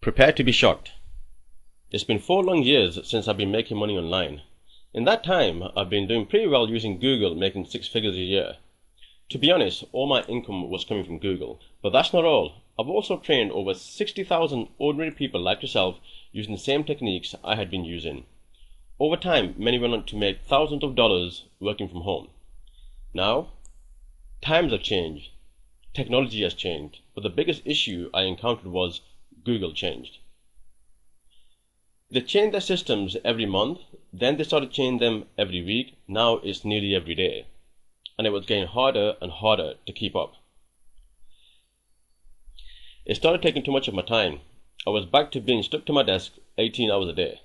Prepare to be shocked. It's been 4 long years since I've been making money online. In that time, I've been doing pretty well using Google, making 6 figures a year. To be honest, all my income was coming from Google. But that's not all. I've also trained over 60,000 ordinary people like yourself using the same techniques I had been using. Over time, many went on to make thousands of dollars working from home. Now, times have changed. Technology has changed. But the biggest issue I encountered was Google changed. They changed their systems every month, then they started changing them every week. Now it's nearly every day. And it was getting harder and harder to keep up. It started taking too much of my time. I was back to being stuck to my desk 18 hours a day.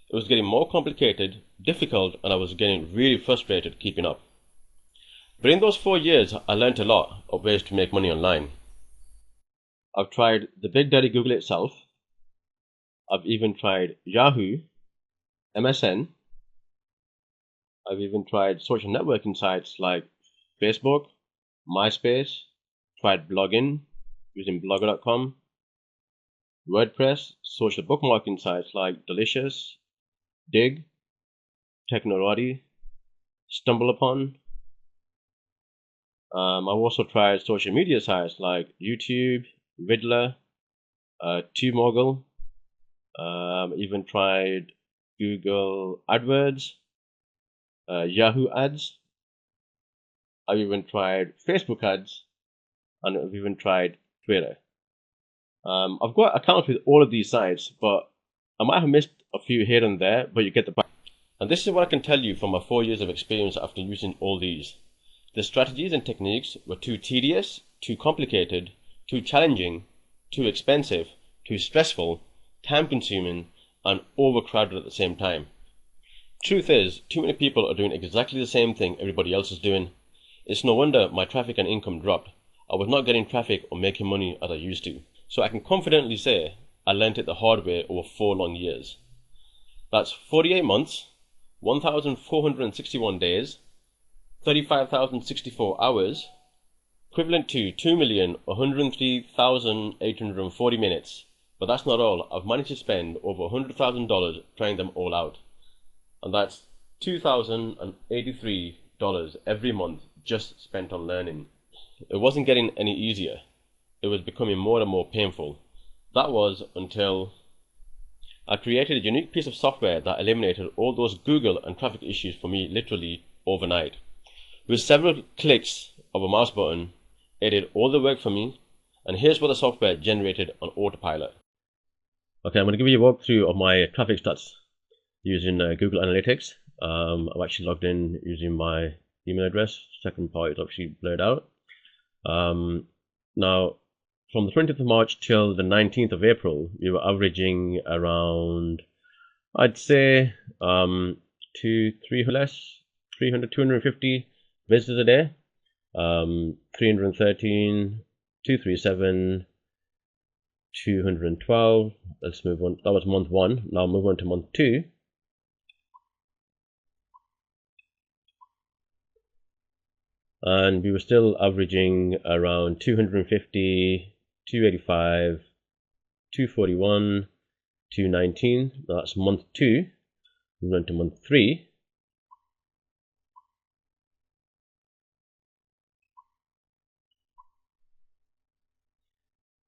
It was getting more complicated, difficult, and I was getting really frustrated keeping up. But in those 4 years, I learned a lot of ways to make money online. I've tried the Big Daddy Google itself. I've even tried Yahoo, MSN. I've even tried social networking sites like Facebook, MySpace, tried blogging using blogger.com, WordPress, social bookmarking sites like Delicious, Dig, Technorati, StumbleUpon. I've also tried social media sites like YouTube, Riddler, TubeMogul. Even tried Google AdWords, Yahoo ads. I've even tried Facebook ads, and I've even tried Twitter. I've got accounts with all of these sites, but I might have missed a few here and there, but you get the point. And this is what I can tell you from my 4 years of experience after using all these. The strategies and techniques were too tedious, too complicated, too challenging, too expensive, too stressful, time-consuming, and overcrowded at the same time. Truth is, too many people are doing exactly the same thing everybody else is doing. It's no wonder my traffic and income dropped. I was not getting traffic or making money as I used to. So I can confidently say I learnt it the hard way over 4 long years. That's 48 months, 1,461 days, 35,064 hours, equivalent to 2,103,840 minutes. But that's not all. I've managed to spend over $100,000 trying them all out. And that's $2,083 every month just spent on learning. It wasn't getting any easier. It was becoming more and more painful. That was until I created a unique piece of software that eliminated all those Google and traffic issues for me literally overnight. With several clicks of a mouse button, it did all the work for me, and here's what the software generated on autopilot. Okay, I'm going to give you a walkthrough of my traffic stats using Google Analytics. I've actually logged in using my email address. Second part is actually blurred out. Now, from the 20th of March till the 19th of April, we were averaging around, I'd say, 250 visitors a day. 313, 237, 212. Let's move on. That was month 1. Now move on to month 2. And we were still averaging around 250, 285, 241, 219. That's month 2. Move on to month 3.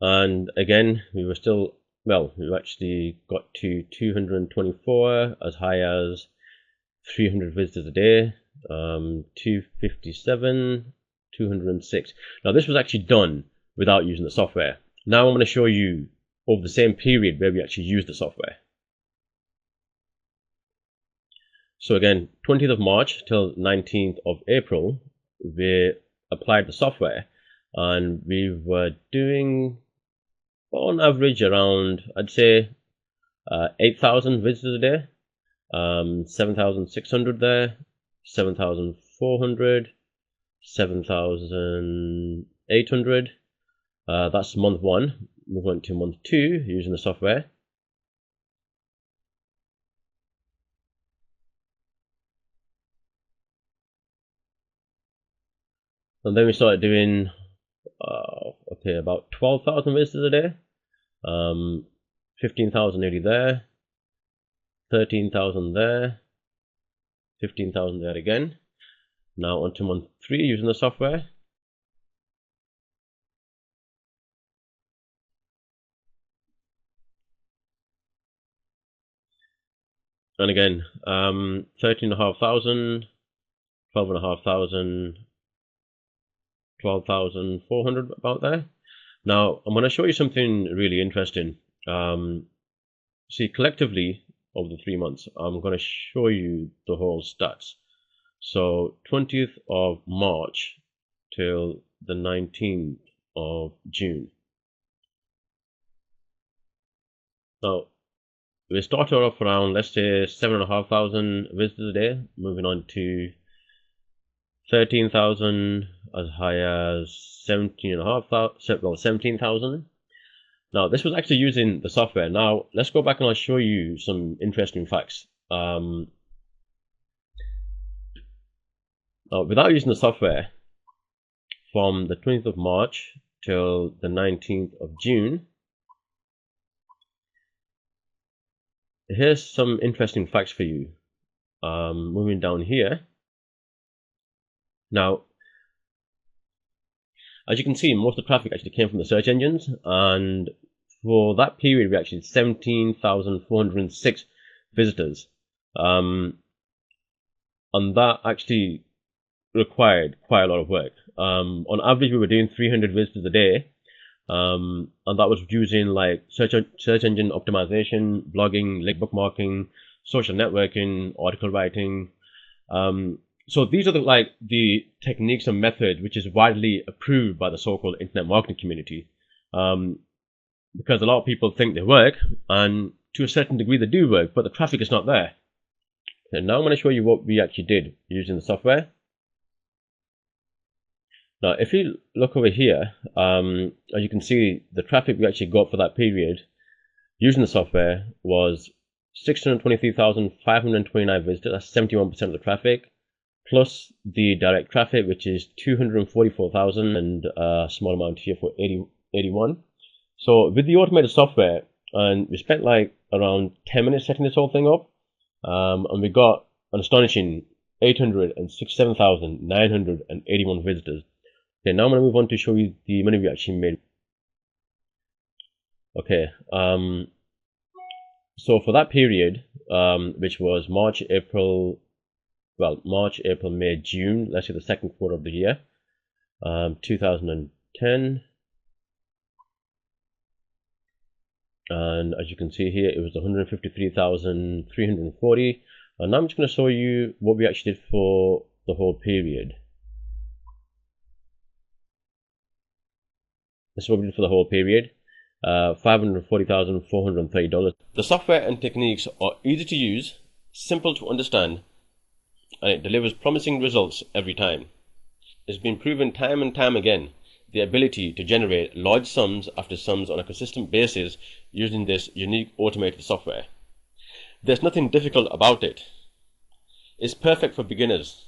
And again, we were still, well, we actually got to 224, as high as 300 visitors a day, 257, 206. Now this was actually done without using the software. Now I'm going to show you over the same period where we actually used the software. So again, 20th of March till 19th of April, we applied the software, and we were doing on average around, I'd say, 8,000 visitors a day, 7,600 there, 7,400, 7,800. That's month 1. Move on to month 2 using the software. And then we started doing, okay, about 12,000 visitors a day. 15,080 there, 13,000 there, 15,000 there again. Now on to month 3 using the software. And again, 13,500, 12,500, 12,400 about there. Now I'm going to show you something really interesting. See, collectively over the 3 months, I'm going to show you the whole stats. So 20th of March till the 19th of June. Now we started off around, let's say, 7,500 visitors a day, moving on to 13,000, as high as 17,500, well, 17,000. Now this was actually using the software. Now let's go back and I'll show you some interesting facts. Now, without using the software, from the 20th of March till the 19th of June, here's some interesting facts for you. Moving down here. Now, as you can see, most of the traffic actually came from the search engines, and for that period we actually had 17,406 visitors, and that actually required quite a lot of work. On average we were doing 300 visitors a day, and that was using like search engine optimization, blogging, link bookmarking, social networking, article writing. So these are the techniques and methods which is widely approved by the so-called internet marketing community, because a lot of people think they work, and to a certain degree they do work, but the traffic is not there. And now I'm going to show you what we actually did using the software. Now if you look over here, as you can see, the traffic we actually got for that period using the software was 623,529 visitors. That's 71% of the traffic, plus the direct traffic, which is 244,000, and a small amount here for 81. So with the automated software, and we spent like around 10 minutes setting this whole thing up, and we got an astonishing 867,981 visitors. Okay, now I'm going to move on to show you the money we actually made. Okay, so for that period, which was March, April, May, June, let's say the second quarter of the year, 2010. And as you can see here, it was 153,340. And now I'm just going to show you what we actually did for the whole period. This is what we did for the whole period. $540,430. The software and techniques are easy to use, simple to understand, and it delivers promising results every time. It's been proven time and time again, the ability to generate large sums after sums on a consistent basis using this unique automated software. There's nothing difficult about it. It's perfect for beginners,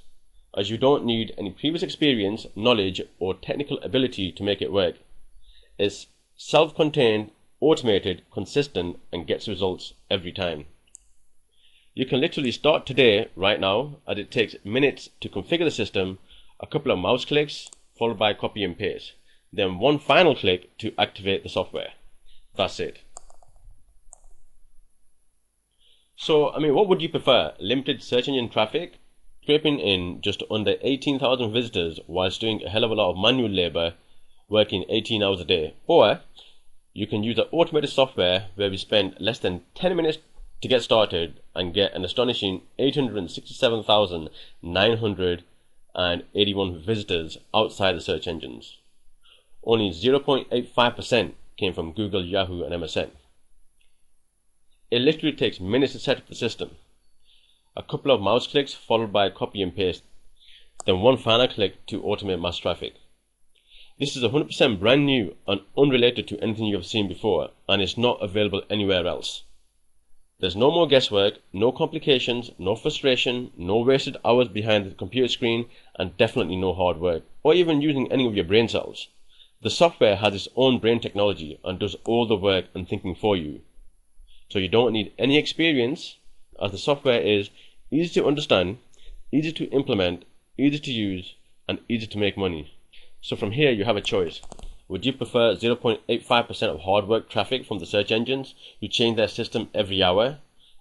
as you don't need any previous experience, knowledge, or technical ability to make it work. It's self-contained, automated, consistent, and gets results every time. You can literally start today, right now, as it takes minutes to configure the system, a couple of mouse clicks, followed by copy and paste, then one final click to activate the software. That's it. So, what would you prefer? Limited search engine traffic, scraping in just under 18,000 visitors whilst doing a hell of a lot of manual labor, working 18 hours a day, or you can use the automated software where we spend less than 10 minutes to get started and get an astonishing 867,981 visitors outside the search engines. Only 0.85% came from Google, Yahoo, and MSN. It literally takes minutes to set up the system. A couple of mouse clicks followed by copy and paste, then one final click to automate mass traffic. This is 100% brand new and unrelated to anything you have seen before, and it's not available anywhere else. There's no more guesswork, no complications, no frustration, no wasted hours behind the computer screen, and definitely no hard work, or even using any of your brain cells. The software has its own brain technology and does all the work and thinking for you. So you don't need any experience, as the software is easy to understand, easy to implement, easy to use, and easy to make money. So from here you have a choice. Would you prefer 0.85% of hard work traffic from the search engines who change their system every hour?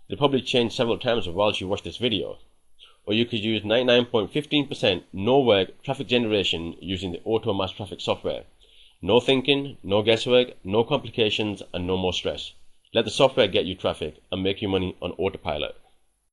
They'll probably change several times whilst you watch this video. Or you could use 99.15% no work traffic generation using the Auto Mass Traffic software. No thinking, no guesswork, no complications, and no more stress. Let the software get you traffic and make you money on autopilot.